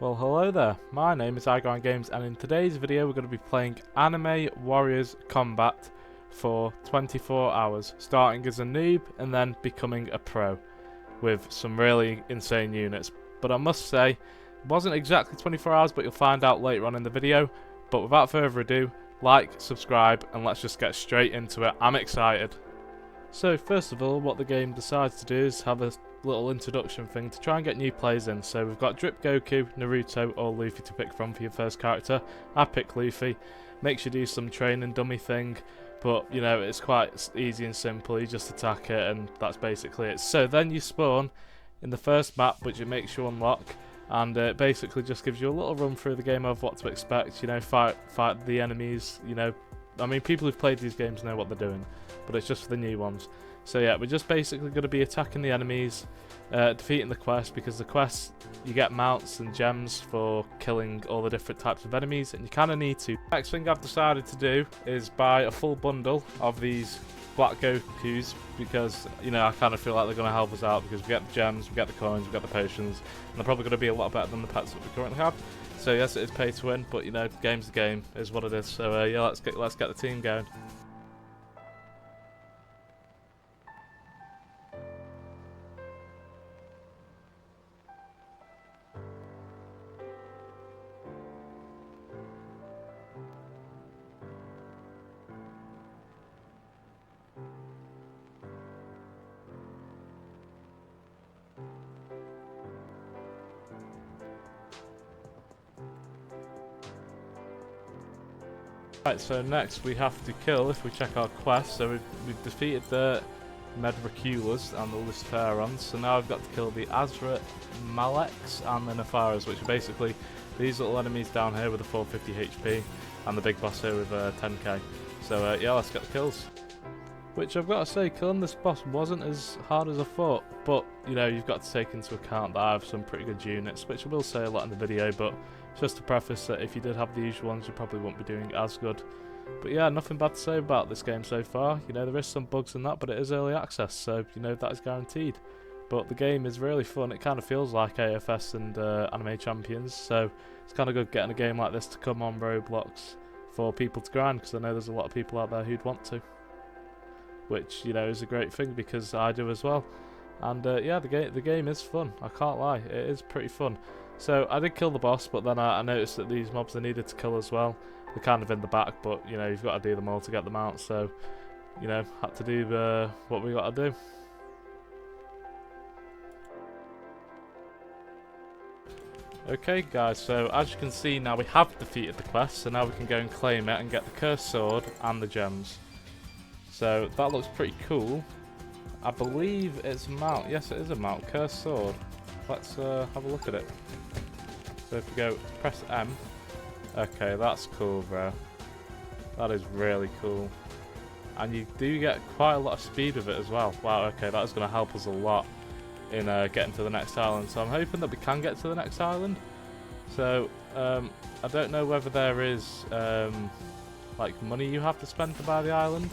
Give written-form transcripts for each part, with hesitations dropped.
Well, hello there, my name is Games, and in today's video we're going to be playing Anime Warriors Combat for 24 hours, starting as a noob and then becoming a pro, with some really insane units. But I must say, it wasn't exactly 24 hours, but you'll find out later on in the video. But without further ado, like, subscribe, and let's just get straight into it. I'm excited. So first of all, what the game decides to do is have a little introduction thing to try and get new players in. So we've got Drip Goku, Naruto or Luffy to pick from for your first character. I pick Luffy. Makes you do some training dummy thing, but you know, it's quite easy and simple. You just attack it and that's basically it. So then you spawn in the first map, which it makes you unlock, and it basically just gives you a little run through the game of what to expect. You know, fight the enemies. You know, I mean, people who've played these games know what they're doing, but it's just for the new ones. So yeah, we're just basically going to be attacking the enemies, defeating the quest, because the quests, you get mounts and gems for killing all the different types of enemies, and you kind of need to. Next thing I've decided to do is buy a full bundle of these Black Gokus, because, you know, I kind of feel like they're going to help us out, because we get the gems, we get the coins, we get the potions, and they're probably going to be a lot better than the pets that we currently have. So yes, it is pay to win, but you know, game's the game, is what it is. So yeah, let's get the team going. Right, so next we have to kill, if we check our quest, so we've defeated the Medraculas and the Luciferons, so now I've got to kill the Azra Maleks and the Nefaras, which are basically these little enemies down here with a 450 HP, and the big boss here with 10k. So yeah, let's get the kills. Which I've got to say, killing this boss wasn't as hard as I thought, but you know, you've got to take into account that I have some pretty good units, which I will say a lot in the video, but just to preface that if you did have the usual ones, you probably won't be doing as good. But yeah, nothing bad to say about this game so far. You know, there is some bugs in that, but it is early access, so you know, that is guaranteed. But the game is really fun. It kind of feels like AFS and Anime Champions, so it's kind of good getting a game like this to come on Roblox for people to grind, because I know there's a lot of people out there who'd want to. Which, you know, is a great thing, because I do as well. And yeah, the game is fun, I can't lie, it is pretty fun. So I did kill the boss, but then I noticed that these mobs I needed to kill as well. They're kind of in the back, but you know, you've got to do them all to get them out, so you know, had to do what we got to do. Okay guys, so as you can see now, we have defeated the quest, so now we can go and claim it and get the cursed sword and the gems. So that looks pretty cool. I believe it's a mount. Yes, it is a mount. Cursed sword. Let's have a look at it. So if we go press M. Okay, that's cool, bro. That is really cool. And you do get quite a lot of speed with it as well. Wow, okay, that is going to help us a lot in getting to the next island. So I'm hoping that we can get to the next island. So I don't know whether there is like money you have to spend to buy the island.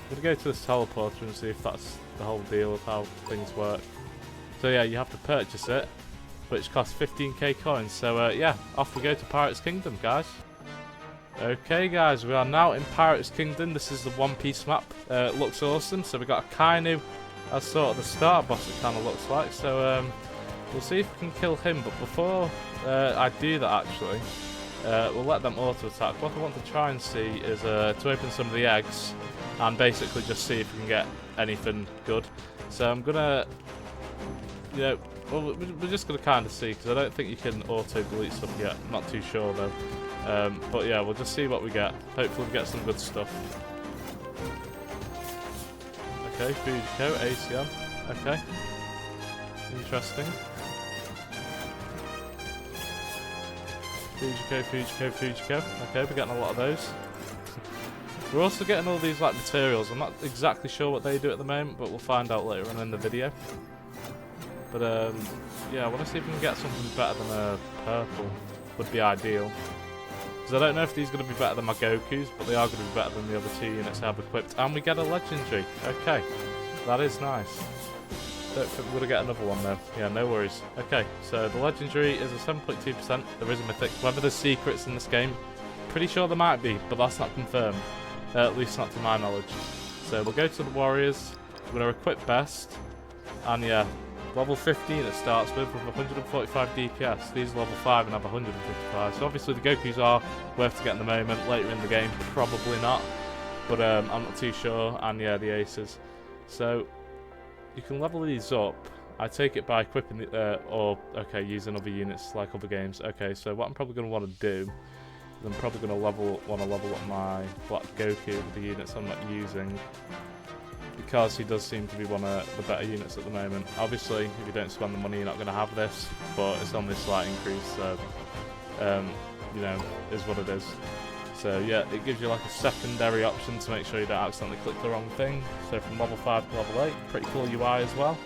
I'm going to go to this teleporter and see if that's the whole deal of how things work. So yeah, you have to purchase it, which costs 15k coins. So yeah, off we go to Pirates Kingdom, guys. Okay guys, we are now in Pirates Kingdom. This is the One Piece map. It looks awesome. So we got Akainu as sort of the starter boss, it kind of looks like. So we'll see if we can kill him. But before I do that, actually, we'll let them auto attack. What I want to try and see is to open some of the eggs and basically just see if we can get anything good. So I'm gonna, you know, well, we're just gonna kind of see, because I don't think you can auto delete stuff yet. I'm not too sure though. But yeah, we'll just see what we get. Hopefully we get some good stuff. Okay, Fujiko, ACM. Okay, interesting. Fujiko. Okay, we're getting a lot of those. We're also getting all these like materials. I'm not exactly sure what they do at the moment, but we'll find out later on in the video. But yeah, I want to see if we can get something better than a purple. Would be ideal. Because I don't know if these are going to be better than my Gokus, but they are going to be better than the other two units I have equipped. And we get a legendary. Okay, that is nice. Don't think we're going to get another one though. Yeah, no worries. Okay, so the legendary is a 7.2%. There is a mythic. Whether there's secrets in this game, pretty sure there might be, but that's not confirmed. At least not to my knowledge. So we'll go to the warriors. We're going to equip best. And yeah, level 15 it starts with 145 DPS. These are level 5 and have 155. So obviously the Gokus are worth to get in the moment. Later in the game, probably not. But I'm not too sure. And yeah, the aces. So you can level these up. I take it by equipping the, using other units like other games. Okay, so what I'm probably going to want to do is I'm probably going to want to level up my Black Goku with the units I'm not using, because he does seem to be one of the better units at the moment. Obviously, if you don't spend the money, you're not going to have this, but it's only a slight increase, so you know, is what it is. So yeah, it gives you like a secondary option to make sure you don't accidentally click the wrong thing. So from level 5 to level 8, pretty cool UI as well.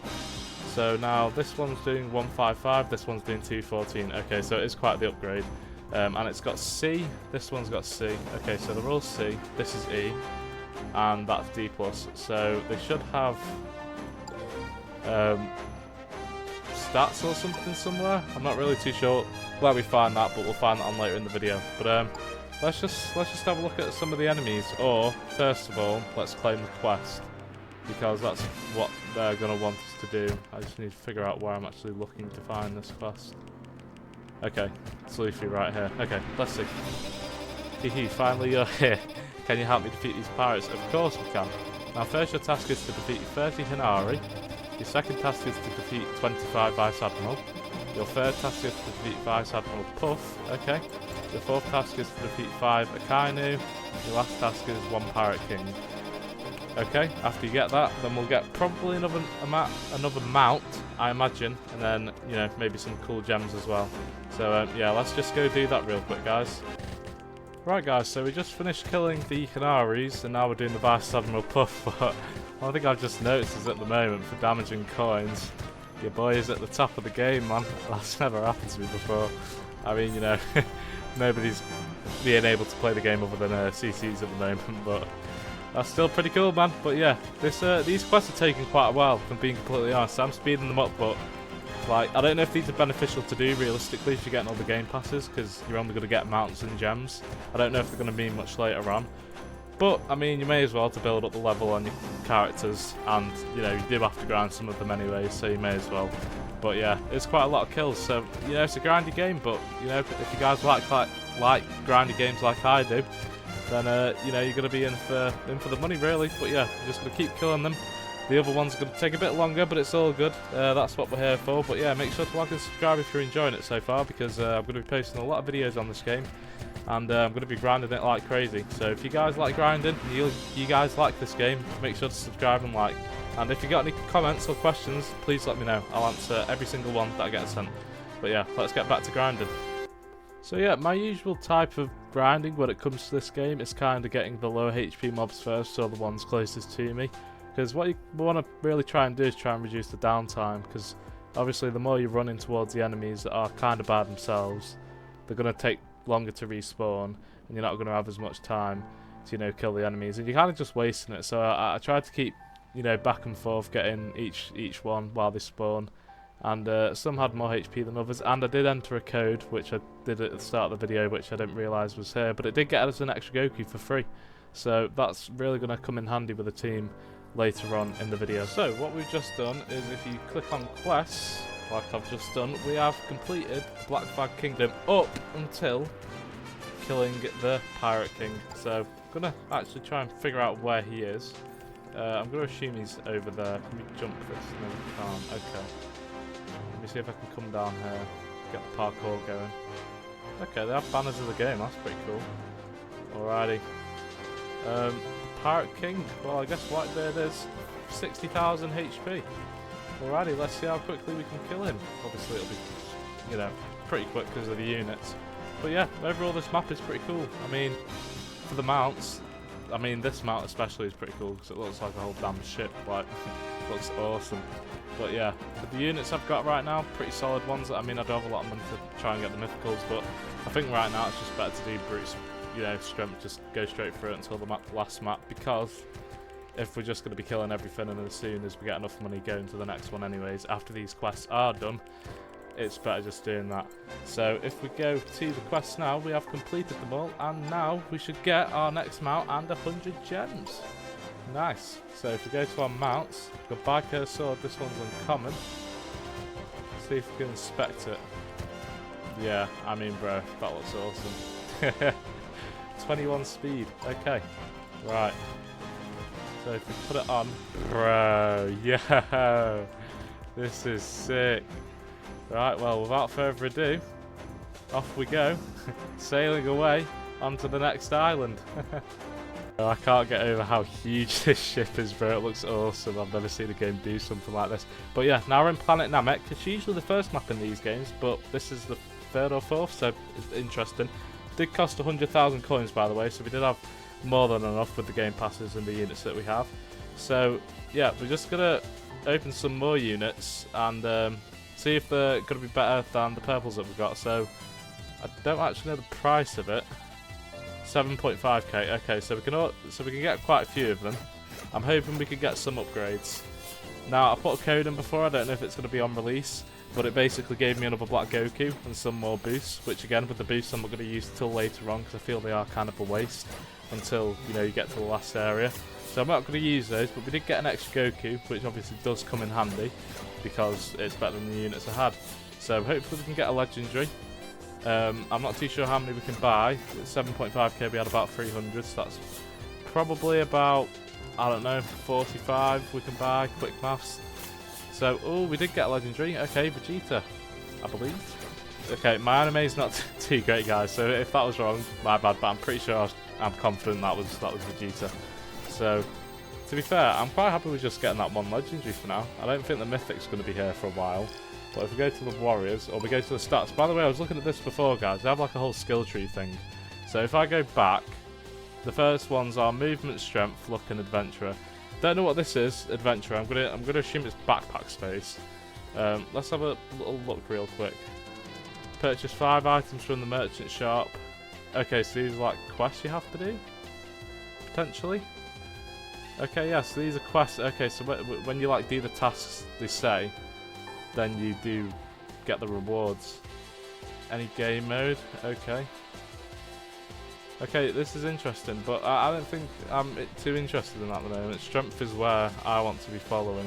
So now this one's doing 155, this one's doing 214. Okay, so it is quite the upgrade. And it's got C, this one's got C. Okay, so they're all C, this is E, and that's D+. So they should have stats or something somewhere. I'm not really too sure where we find that, but we'll find that on later in the video. But let's just have a look at some of the enemies, or first of all, let's claim the quest, because that's what they're going to want us to do. I just need to figure out where I'm actually looking to find this quest. Okay, it's Luffy right here. Okay, let's see. Hehe, finally you're here. Can you help me defeat these pirates? Of course we can. Now first your task is to defeat 30 Hinari. Your second task is to defeat 25 Vice Admiral. Your third task is to defeat Vice Admiral Puff. Okay. Your fourth task is to defeat 5 Akainu. Your last task is 1 Pirate King. Okay, after you get that, then we'll get probably another mount, I imagine, and then, you know, maybe some cool gems as well. So yeah, let's just go do that real quick, guys. Right, guys, so we just finished killing the Canaries, and now we're doing the Vice Admiral Puff. But one thing I've just noticed is at the moment, for damaging coins, your boy is at the top of the game, man. That's never happened to me before. I mean, you know, nobody's being able to play the game other than CCs at the moment, but that's still pretty cool, man. But yeah, these quests are taking quite a while, if I'm being completely honest. I'm speeding them up, but like, I don't know if these are beneficial to do realistically if you're getting all the game passes, because you're only going to get mounts and gems. I don't know if they're going to be much later on. But, I mean, you may as well to build up the level on your characters, and, you know, you do have to grind some of them anyway, so you may as well. But yeah, it's quite a lot of kills, so, you know, it's a grindy game, but, you know, if you guys like grindy games like I do, then, you know, you're going to be in for the money, really. But yeah, you're just going to keep killing them. The other one's going to take a bit longer, but it's all good. That's what we're here for. But yeah, make sure to like and subscribe if you're enjoying it so far, because I'm going to be posting a lot of videos on this game, and I'm going to be grinding it like crazy. So if you guys like grinding, you guys like this game, make sure to subscribe and like. And if you got any comments or questions, please let me know. I'll answer every single one that I get sent. But yeah, let's get back to grinding. So yeah, my usual type of grinding when it comes to this game is kind of getting the lower HP mobs first, so the ones closest to me. Because what you want to really try and do is try and reduce the downtime, because obviously the more you're running towards the enemies that are kind of bad themselves, they're going to take longer to respawn, and you're not going to have as much time to, you know, kill the enemies, and you're kind of just wasting it. So I try to keep, you know, back and forth getting each one while they spawn, and some had more HP than others, and I did enter a code, which I did at the start of the video, which I didn't realise was here, but it did get us an extra Goku for free, so that's really going to come in handy with the team later on in the video. So what we've just done is, if you click on quests like I've just done, we have completed Black Flag Kingdom up until killing the Pirate King. So I'm gonna actually try and figure out where he is. I'm gonna assume he's over there. Can we jump this? No, we can't. Okay, let me see if I can come down here, get the parkour going. Okay, they have banners of the game, that's pretty cool. Alrighty. Pirate King, well, I guess Whitebeard is 60,000 HP. Alrighty, let's see how quickly we can kill him. Obviously it'll be, you know, pretty quick because of the units. But yeah, overall this map is pretty cool. I mean, for the mounts, I mean this mount especially is pretty cool because it looks like a whole damn ship, like, looks awesome. But yeah, for the units I've got right now, pretty solid ones. I mean, I do have a lot of money to try and get the mythicals, but I think right now it's just better to do brute, you know, strength, just go straight through it until the last map, because if we're just going to be killing everything, and as soon as we get enough money going to the next one anyways, after these quests are done, it's better just doing that. So if we go to the quests now, we have completed them all, and now we should get our next mount and 100 gems. Nice. So if we go to our mounts, goodbye cursed sword, this one's uncommon. See if we can inspect it. Yeah, I mean bro, that looks awesome. 21 speed, okay. Right. So if we put it on, bro, yeah, this is sick. Right, well, without further ado, off we go, sailing away onto the next island. I can't get over how huge this ship is, bro. It looks awesome. I've never seen a game do something like this. But yeah, now we're in Planet Namek. It's usually the first map in these games, but this is the third or fourth, so it's interesting. It did cost 100,000 coins, by the way, so we did have more than enough with the game passes and the units that we have. So yeah, we're just gonna open some more units and see if they're gonna be better than the purples that we've got. So I don't actually know the price of it. 7.5k. Okay, so we can get quite a few of them. I'm hoping we can get some upgrades. Now I put a code in before. I don't know if it's going to be on release, but it basically gave me another Black Goku and some more boosts. Which again, with the boosts, I'm not going to use till later on because I feel they are kind of a waste until you get to the last area. So I'm not going to use those, but we did get an extra Goku, which obviously does come in handy because it's better than the units I had. So hopefully we can get a legendary. I'm not too sure how many we can buy. At 7.5k we had about 300, so that's probably about, I don't know, 45 we can buy, quick maths. So, oh, we did get a legendary. Okay, Vegeta, I believe. Okay, my anime is not too great, guys, so if that was wrong, my bad, but I'm pretty sure I'm confident that was Vegeta. So, to be fair, I'm quite happy with just getting that one legendary for now. I don't think the Mythic's going to be here for a while. But if we go to the warriors, or we go to the stats. By the way, I was looking at this before, guys. They have like a whole skill tree thing. So if I go back, the first ones are movement, strength, luck, and adventurer. Don't know what this is, adventurer. I'm gonna assume it's backpack space. Let's have a little look real quick. Purchase 5 items from the merchant shop. Okay, so these are like quests you have to do, potentially. Okay, yes, yeah, so these are quests. Okay, so when you like do the tasks they say, then you do get the rewards. Any game mode? Okay. Okay, this is interesting, but I don't think I'm too interested in that at the moment. Strength is where I want to be following.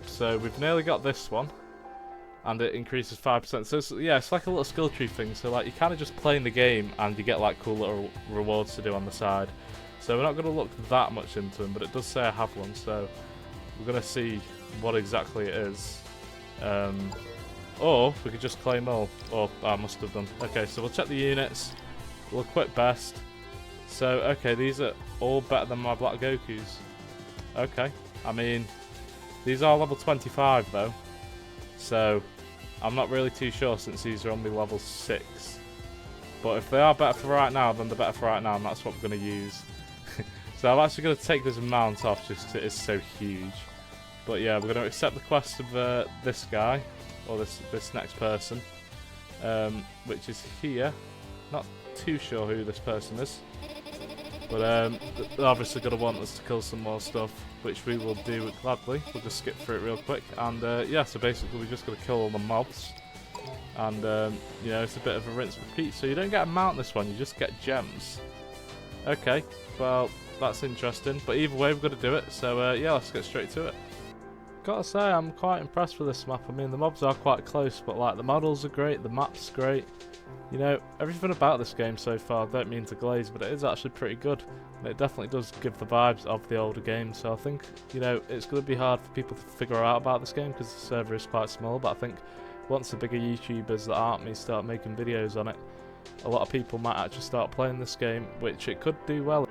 So we've nearly got this one, and it increases 5%. So it's like a little skill tree thing. So like you're kind of just playing the game, and you get like cool little rewards to do on the side. So we're not going to look that much into them, but it does say I have one. So we're going to see what exactly it is. Or we could just claim all. Or I must have done. Okay, so we'll check the units. We'll equip best. So, okay, these are all better than my Black Gokus. Okay, I mean, these are level 25 though. So, I'm not really too sure since these are only level 6. But if they are better for right now, then they're better for right now, and that's what we're going to use. So I'm actually going to take this mount off just because it is so huge. But yeah, we're going to accept the quest of this guy, or this next person, which is here. Not too sure who this person is, but they're obviously going to want us to kill some more stuff, which we will do gladly. We'll just skip through it real quick, and yeah, so basically we're just going to kill all the mobs, and you know, it's a bit of a rinse and repeat. So you don't get a mount this one, you just get gems. Okay, well that's interesting, but either way we're going to do it. So yeah, let's get straight to it. Gotta say, I'm quite impressed with this map. I mean, the mobs are quite close, but like the models are great, the map's great. You know, everything about this game so far, I don't mean to glaze, but it is actually pretty good. And it definitely does give the vibes of the older game. So I think, you know, it's going to be hard for people to figure out about this game because the server is quite small. But I think once the bigger YouTubers that aren't me start making videos on it, a lot of people might actually start playing this game, which it could do well.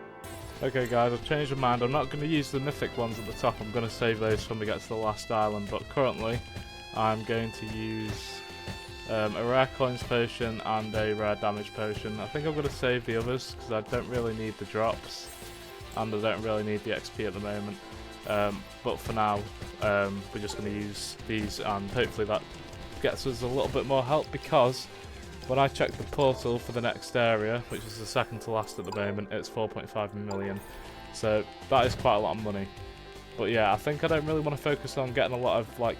Okay guys, I've changed my mind. I'm not going to use the mythic ones at the top. I'm going to save those when we get to the last island. But currently, I'm going to use a rare coins potion and a rare damage potion. I think I'm going to save the others because I don't really need the drops. And I don't really need the XP at the moment. But for now, we're just going to use these, and hopefully that gets us a little bit more help, because when I checked the portal for the next area, which is the second to last at the moment, it's 4.5 million. So that is quite a lot of money. But yeah, I think I don't really want to focus on getting a lot of like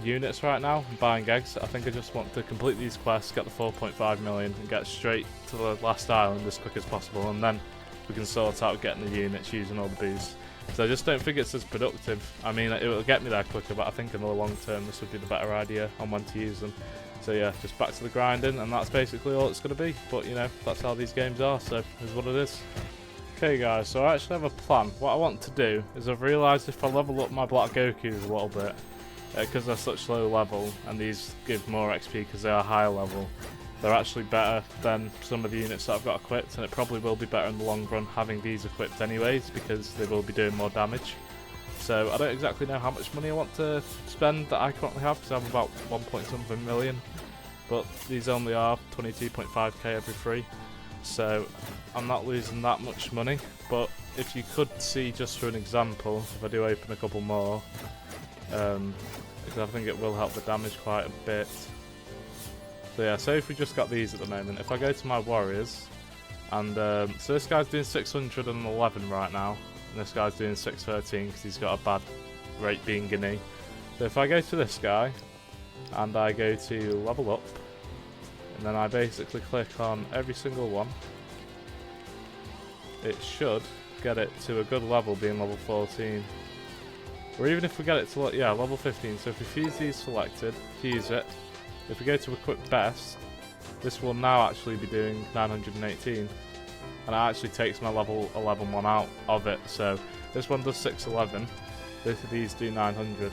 units right now and buying eggs. I think I just want to complete these quests, get the 4.5 million and get straight to the last island as quick as possible, and then we can sort out getting the units using all the boosts. So I just don't think it's as productive. I mean, it will get me there quicker, but I think in the long term this would be the better idea on when to use them. So yeah, just back to the grinding, and that's basically all it's going to be. But you know, that's how these games are, so it's what it is. Okay guys, so I actually have a plan. What I want to do is I've realised if I level up my Black Gokus a little bit, because they're such low level, and these give more XP because they are higher level, they're actually better than some of the units that I've got equipped, and it probably will be better in the long run having these equipped anyways, because they will be doing more damage. So I don't exactly know how much money I want to spend that I currently have, because I have about 1.something million, but these only are 22.5k every 3, so I'm not losing that much money. But if you could see, just for an example, if I do open a couple more, because I think it will help the damage quite a bit. So yeah, so if we just got these at the moment, if I go to my warriors, and so this guy's doing 611 right now, and this guy's doing 613 because he's got a bad rate being Guinea. So if I go to this guy, and I go to level up, and then I basically click on every single one, it should get it to a good level, being level 14. Or even if we get it to, yeah, level 15. So if we fuse these selected, fuse it, if we go to equip best, this will now actually be doing 918. And it actually takes my level 11 one out of it. So this one does 611, both of these do 900.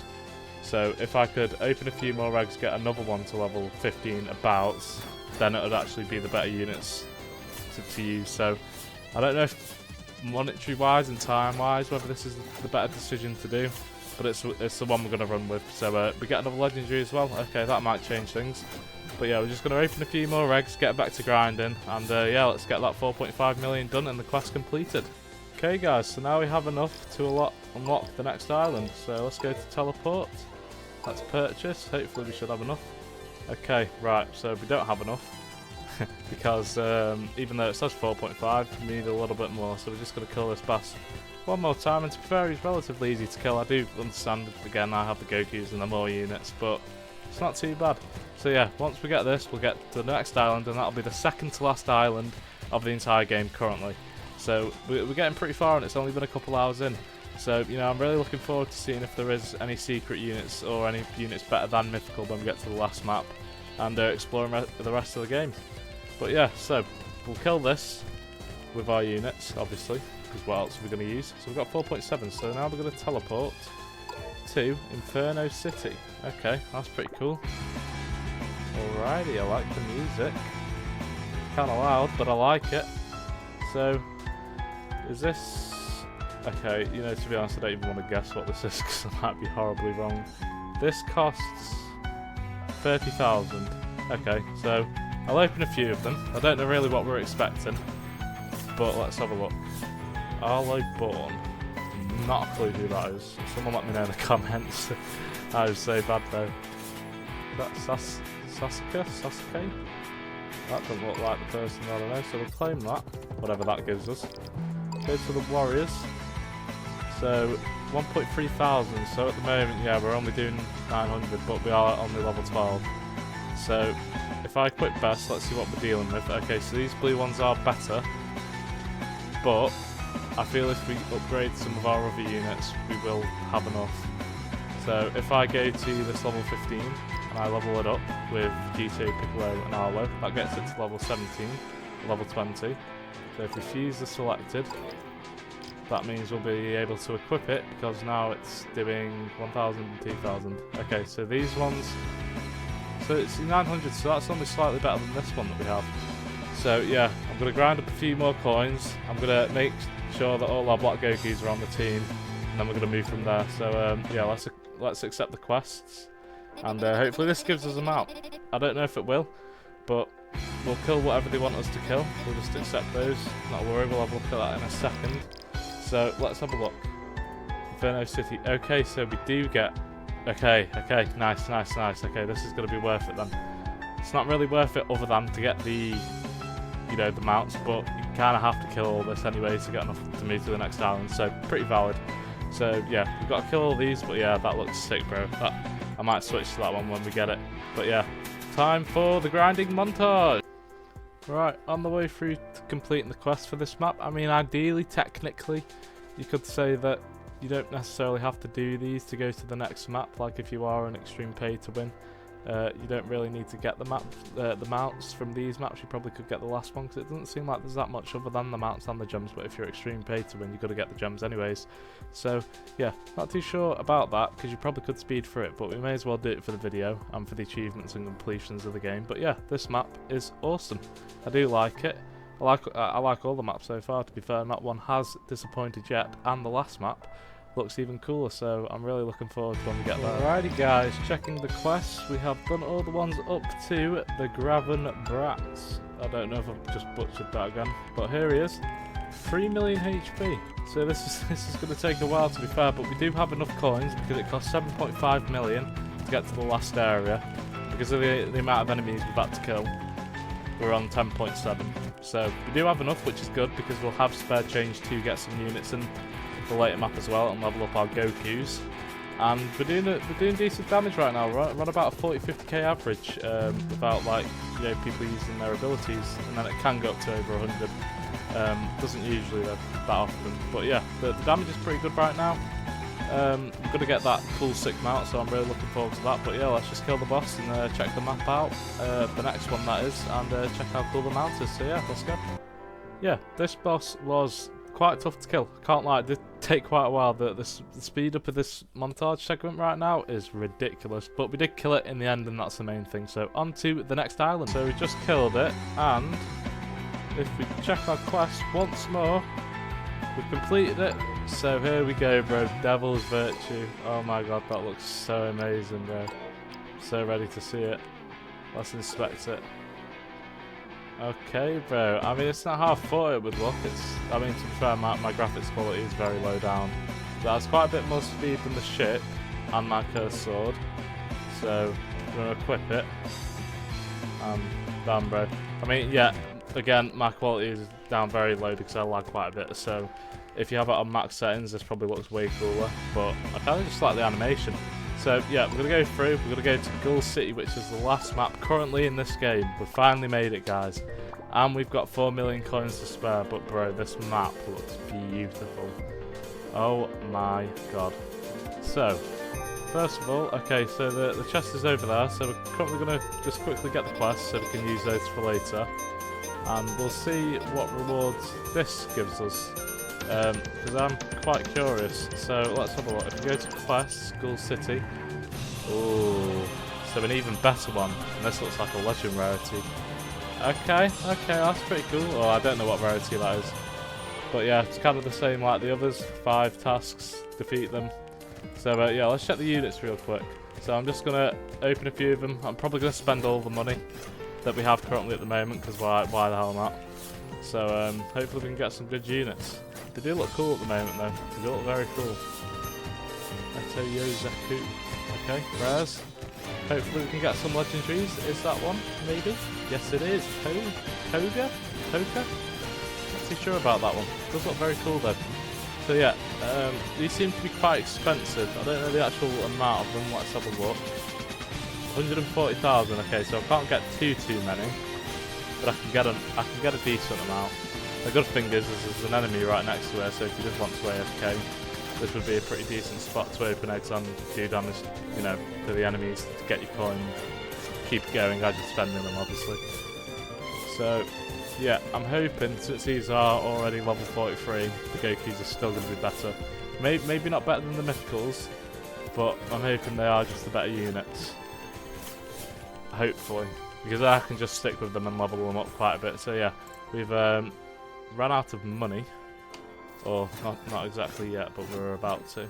So if I could open a few more eggs, get another one to level 15 about, then it would actually be the better units to use. So I don't know if monetary wise and time wise whether this is the better decision to do, but it's the one we're going to run with. So we get another legendary as well. Okay, that might change things. But yeah, we're just going to open a few more eggs, get back to grinding, and yeah, let's get that 4.5 million done and the quest completed. Okay guys, so now we have enough to unlock the next island. So let's go to teleport. Let's purchase. Hopefully we should have enough. Okay, right, so we don't have enough. Because even though it says 4.5, we need a little bit more, so we're just going to kill this boss one more time. And to be fair, he's relatively easy to kill. I do understand, again, I have the Gokus and the more units, but it's not too bad. So yeah, once we get this, we'll get to the next island, and that'll be the second to last island of the entire game currently. So we're getting pretty far, and it's only been a couple hours in. So, you know, I'm really looking forward to seeing if there is any secret units or any units better than mythical when we get to the last map, and exploring the rest of the game. But yeah, so we'll kill this with our units, obviously, because what else are we going to use? So we've got 4.7, so now we're going to teleport to Inferno City. Okay, that's pretty cool. Alrighty, I like the music. Kind of loud, but I like it. So, is this... Okay, you know, to be honest, I don't even want to guess what this is, because I might be horribly wrong. This costs 30,000. Okay, so I'll open a few of them. I don't know really what we're expecting, but let's have a look. Arlo Born. Not a clue who that is. Someone let me know in the comments. That was so bad though. Is that Sasuke? That doesn't look like the person, I don't know, so we'll claim that. Whatever that gives us. Go to the Warriors. So 1.3 thousand, so at the moment, yeah, we're only doing 900, but we are only level 12. So if I quit best, let's see what we're dealing with. Okay, so these blue ones are better, but I feel if we upgrade some of our other units, we will have enough. So if I go to this level 15, and I level it up with G2, Piccolo and Arlo, that gets it to level 17, level 20. So if we fuse the selected, that means we'll be able to equip it, because now it's doing 1,000 and 2,000. Okay, so these ones, so it's 900, so that's only slightly better than this one that we have. So yeah, I'm going to grind up a few more coins. I'm going to make sure that all our Black Gokus are on the team, and then we're going to move from there. So yeah, let's accept the quests, and hopefully this gives us them out. I don't know if it will, but we'll kill whatever they want us to kill. We'll just accept those, not worry, we'll have a look at that in a second. So let's have a look. Inferno City. Okay, so we do get... Okay, nice. Okay, this is going to be worth it then. It's not really worth it other than to get the, you know, the mounts, but kind of have to kill all this anyway to get enough to move to the next island, so pretty valid. So yeah, we've got to kill all these, but yeah, that looks sick, bro. I might switch to that one when we get it. But yeah, time for the grinding montage. Right, on the way through to completing the quest for this map. I mean, ideally, technically, you could say that you don't necessarily have to do these to go to the next map. Like if you are an extreme pay to win, you don't really need to get the mounts from these maps. You probably could get the last one because it doesn't seem like there's that much other than the mounts and the gems. But if you're extreme pay to win, you've got to get the gems anyways. So yeah, not too sure about that because you probably could speed through it, but we may as well do it for the video and for the achievements and completions of the game. But yeah, this map is awesome. I do like it. I like all the maps so far, to be fair. Not one has disappointed yet, and the last map looks even cooler, so I'm really looking forward to when we get there. Alrighty guys, checking the quests. We have done all the ones up to the Graven Brats. I don't know if I've just butchered that again, but here he is. 3 million HP. So this is going to take a while, to be fair, but we do have enough coins because it costs 7.5 million to get to the last area. Because of the amount of enemies we've had to kill, we're on 10.7. So we do have enough, which is good because we'll have spare change to get some units in the later map as well and level up our Gokus. And we're doing decent damage right now. We're on about a 40-50k average without, like, you know, people using their abilities, and then it can go up to over 100. Doesn't usually though, that often, but yeah, the damage is pretty good right now. We're gonna get that cool sick mount, so I'm really looking forward to that. But yeah, let's just kill the boss and check the map out, the next one that is, and check how cool the mount is. So yeah, let's go. Yeah, this boss was quite tough to kill. Can't lie, it did take quite a while. The speed up of this montage segment right now is ridiculous, but we did kill it in the end, and that's the main thing. So on to the next island. So we just killed it, and if we check our quest once more, we've completed it. So here we go, bro. Devil's Virtue. Oh my god, that looks so amazing, bro. So ready to see it. Let's inspect it. Okay, bro. I mean, it's not how I thought it would look. I mean, to be fair, my graphics quality is very low down. But that's quite a bit more speed than the ship and my cursed sword. So we're gonna equip it. Damn, bro. I mean, yeah. Again, my quality is down very low because I lag quite a bit. So if you have it on max settings, this probably looks way cooler. But I kind of just like the animation. So yeah, we're gonna go through. We're gonna go to Ghoul City, which is the last map currently in this game. We finally made it, guys, and we've got 4 million coins to spare. But bro, this map looks beautiful. Oh my god. So first of all, okay, so the chest is over there. So we're currently gonna just quickly get the quests so we can use those for later, and we'll see what rewards this gives us. Because I'm quite curious. So let's have a look. If we go to quests, Ghoul City. Ooh, so an even better one. And this looks like a legend rarity. Okay, that's pretty cool. Oh, I don't know what rarity that is. But yeah, it's kind of the same like the others. 5 tasks, defeat them. So yeah, let's check the units real quick. So I'm just going to open a few of them. I'm probably going to spend all the money that we have currently at the moment, because why the hell not? So hopefully we can get some good units. They do look cool at the moment though. They do look very cool. Okay, rares. Hopefully we can get some legendaries. Is that one? Maybe? Yes it is. Toga? Not too sure about that one. Does look very cool though. So yeah, these seem to be quite expensive. I don't know the actual amount of them. Let's have a look. 140,000. Okay, so I can't get too many, but I can get a decent amount. The good thing is there's an enemy right next to her, so if you just want to AFK, this would be a pretty decent spot to open eggs and do damage, you know, to the enemies to get your coin, keep going as you're spending them, obviously. So, yeah, I'm hoping, since these are already level 43, the Gokus are still going to be better. Maybe not better than the Mythicals, but I'm hoping they are just the better units. Hopefully. Because I can just stick with them and level them up quite a bit. So yeah, we've run out of money. Or not exactly yet, but we're about to.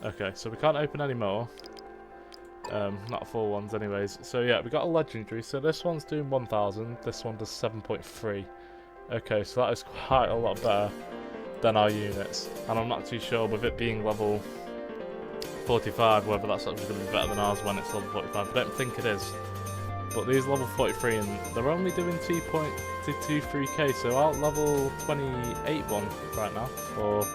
Okay, so we can't open any more. Not full ones anyways. So yeah, we got a legendary. So this one's doing 1,000. This one does 7.3. Okay, so that is quite a lot better than our units. And I'm not too sure with it being level 45 whether that's actually going to be better than ours when it's level 45. I don't think it is. But these level 43, and they're only doing 2.23k, so I'll level 28 one right now. Or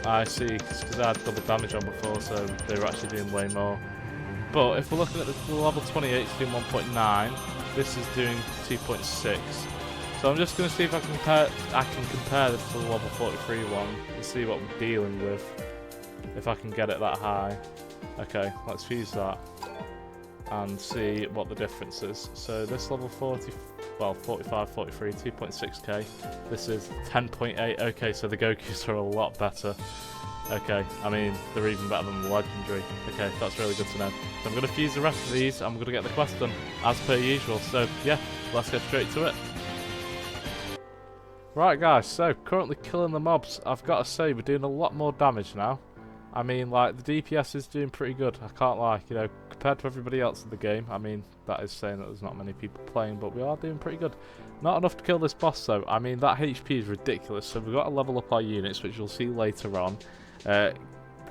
I see, it's because I had double damage on before, so they were actually doing way more. But if we're looking at the level 28, it's doing 1.9. This is doing 2.6. So I'm just going to see if I can compare this to the level 43 one and see what we're dealing with. If I can get it that high. Okay, let's use that and see what the difference is. So this level 45, 43, 2.6k. This is 10.8. Okay, so the Gokus are a lot better. Okay, I mean, they're even better than the legendary. Okay, that's really good to know. So I'm going to fuse the rest of these, I'm going to get the quest done, as per usual. So yeah, let's get straight to it. Right guys, so currently killing the mobs. I've got to say, we're doing a lot more damage now. I mean, like, the DPS is doing pretty good, I can't lie, you know, compared to everybody else in the game. I mean, that is saying that there's not many people playing, but we are doing pretty good. Not enough to kill this boss though. I mean, that HP is ridiculous, so we've got to level up our units, which you'll see later on.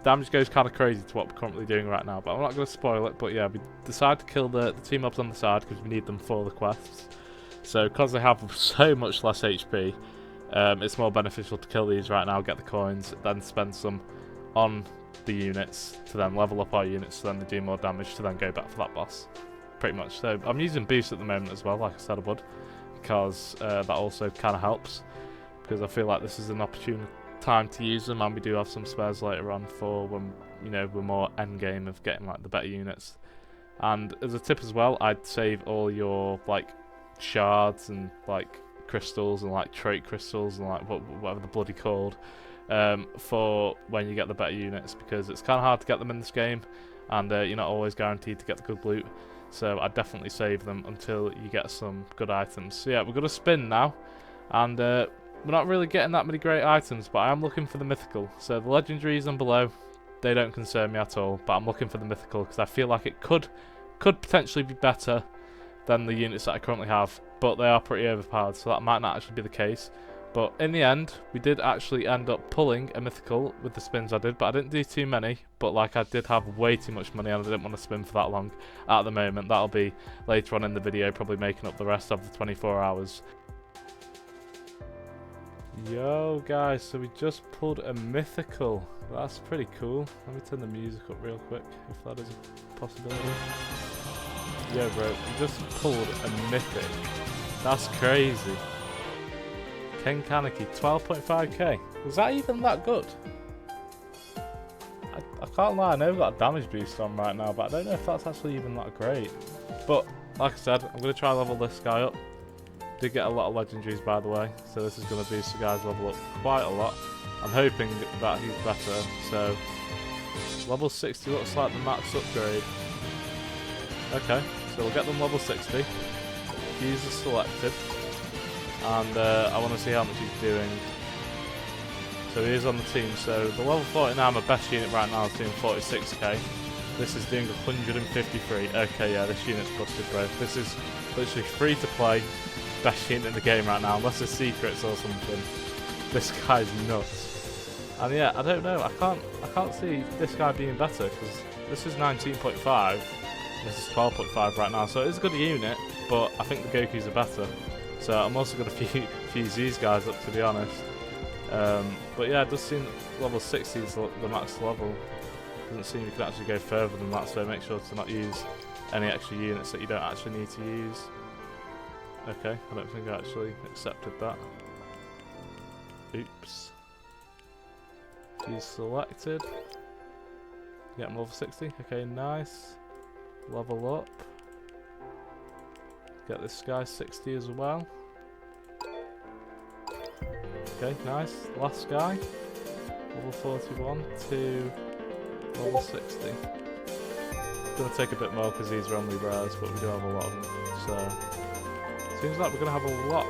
Damage goes kind of crazy to what we're currently doing right now, but I'm not going to spoil it. But yeah, we decided to kill the two mobs on the side because we need them for the quests. So because they have so much less HP, it's more beneficial to kill these right now, get the coins, then spend some on the units to then level up our units so then they do more damage to then go back for that boss. Pretty much. So I'm using boost at the moment as well, like I said I would, because that also kind of helps, because I feel like this is an opportune time to use them, and we do have some spares later on for when, you know, we're more end game of getting like the better units. And as a tip as well, I'd save all your like shards and like crystals and like trait crystals and like whatever they're bloody called, for when you get the better units, because it's kind of hard to get them in this game, and you're not always guaranteed to get the good loot. So I'd definitely save them until you get some good items. So yeah, we're gonna spin now, and we're not really getting that many great items, but I am looking for the mythical. So the legendaries and below, they don't concern me at all, but I'm looking for the mythical because I feel like it could potentially be better than the units that I currently have, but they are pretty overpowered, so that might not actually be the case. But in the end, we did actually end up pulling a mythical with the spins I did, but I didn't do too many. But like, I did have way too much money and I didn't want to spin for that long at the moment. That'll be later on in the video, probably making up the rest of the 24 hours. Yo guys, so we just pulled a mythical. That's pretty cool. Let me turn the music up real quick, if that is a possibility. Yo bro, we just pulled a mythic. That's crazy. King Kaneki, 12.5k. Was that even that good? I can't lie, I know we've got a damage boost on right now, but I don't know if that's actually even that great. But, like I said, I'm going to try level this guy up. Did get a lot of legendaries, by the way, so this is going to boost the guy's level up quite a lot. I'm hoping that he's better, so level 60 looks like the max upgrade. Okay, so we'll get them level 60. Fuse is selected, and I want to see how much he's doing. So he is on the team, so the level 49, my best unit right now, is doing 46k. This is doing 153. Okay, yeah, this unit's busted, bro. This is literally free to play. Best unit in the game right now, unless it's secrets or something. This guy's nuts. And yeah, I don't know, I can't see this guy being better, because this is 19.5, this is 12.5 right now, so it is a good unit, but I think the Gokus are better. So I'm also going to fuse these guys up, to be honest. But yeah, it does seem level 60 is the max level. Doesn't seem you can actually go further than that, so make sure to not use any extra units that you don't actually need to use. Okay, I don't think I actually accepted that. Oops. He's selected. Get him level 60. Okay, nice. Level up. Get this guy 60 as well. Okay, nice. Last guy. Level 41 to level 60. It's going to take a bit more because these are only rares, but we do have a lot of them. So, seems like we're going to have a lot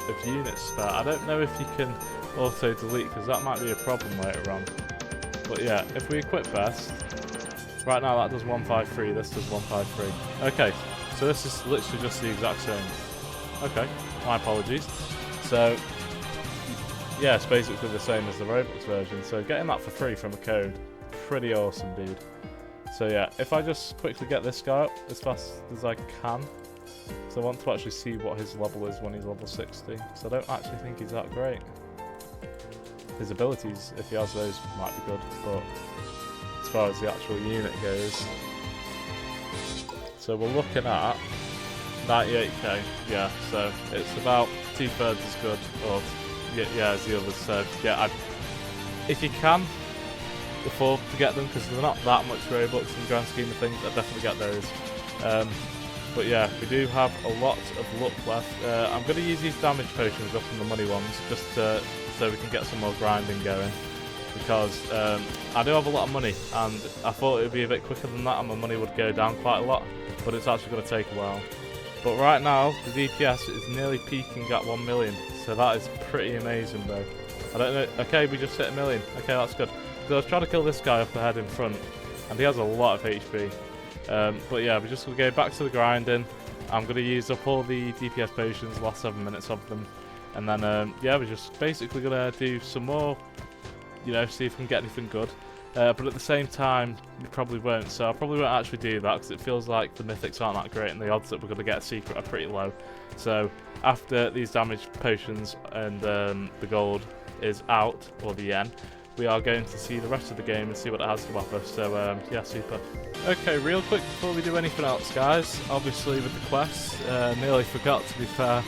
of units spare. I don't know if you can auto-delete, because that might be a problem later on. But yeah, if we equip best, right now that does 153, this does 153. Okay, so this is literally just the exact same. Okay, my apologies. So, yeah, it's basically the same as the Roblox version. So getting that for free from a code, pretty awesome, dude. So yeah, if I just quickly get this guy up as fast as I can, so I want to actually see what his level is when he's level 60. So I don't actually think he's that great. His abilities, if he has those, might be good, but as far as the actual unit goes, so we're looking at 98k, yeah, so it's about 2/3 as good, or yeah, as the others, so yeah, if you can afford to get them, because they're not that much Robux in the grand scheme of things, I'd definitely get those. But yeah, we do have a lot of luck left. I'm going to use these damage potions up from the money ones, just so we can get some more grinding going, because I do have a lot of money, and I thought it would be a bit quicker than that and my money would go down quite a lot, but it's actually going to take a while. But right now, the DPS is nearly peaking at 1 million, so that is pretty amazing, bro. I don't know, okay, we just hit 1 million, okay, that's good. So I was trying to kill this guy up ahead in front, and he has a lot of HP. But yeah, we're just going to go back to the grinding. I'm going to use up all the DPS potions, the last 7 minutes of them. And then, yeah, we're just basically going to do some more, you know, see if we can get anything good. But at the same time, we probably won't. So I probably won't actually do that, because it feels like the mythics aren't that great, and the odds that we're going to get a secret are pretty low. So after these damage potions and the gold is out, or the yen, we are going to see the rest of the game and see what it has to offer. So yeah, super. Okay, real quick before we do anything else, guys, obviously with the quests, nearly forgot, to be fair,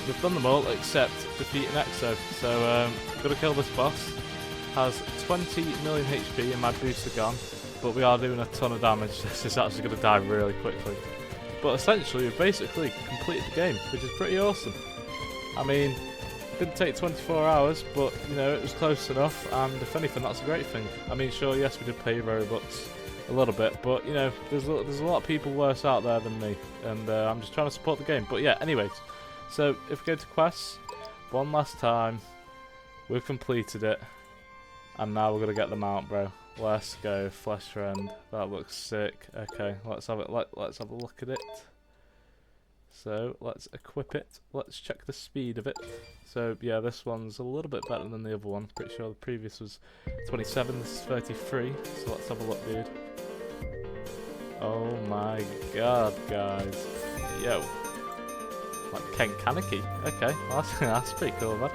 we've done them all except defeating Exo. So gotta kill this boss. Has 20 million HP and my boots are gone, but we are doing a ton of damage. This is actually going to die really quickly. But essentially we've basically completed the game, which is pretty awesome. I mean, it didn't take 24 hours, but you know, it was close enough, and if anything, that's a great thing. I mean, sure, yes, we did pay Robux a little bit, but you know, there's a lot of people worse out there than me, and I'm just trying to support the game. But yeah, anyways, so if we go to quests one last time, we've completed it, and now we're gonna get them out, bro. Let's go, Flesh Friend. That looks sick. Okay, let's have it. Let's have a look at it. So let's equip it. Let's check the speed of it. So yeah, this one's a little bit better than the other one. Pretty sure the previous was 27. This is 33. So let's have a look, dude. Oh my god, guys. Yo. Like Ken Kaneki. Okay, well, that's pretty cool, man.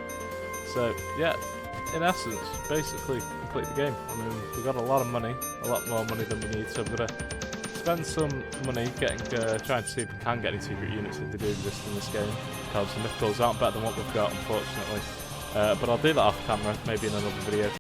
So yeah, in essence, basically complete the game. I mean, we've got a lot of money, a lot more money than we need, so we're gonna spend some money getting, trying to see if we can get any secret units if they do exist in this game, because the mythicals aren't better than what we've got, unfortunately. But I'll do that off camera, maybe in another video.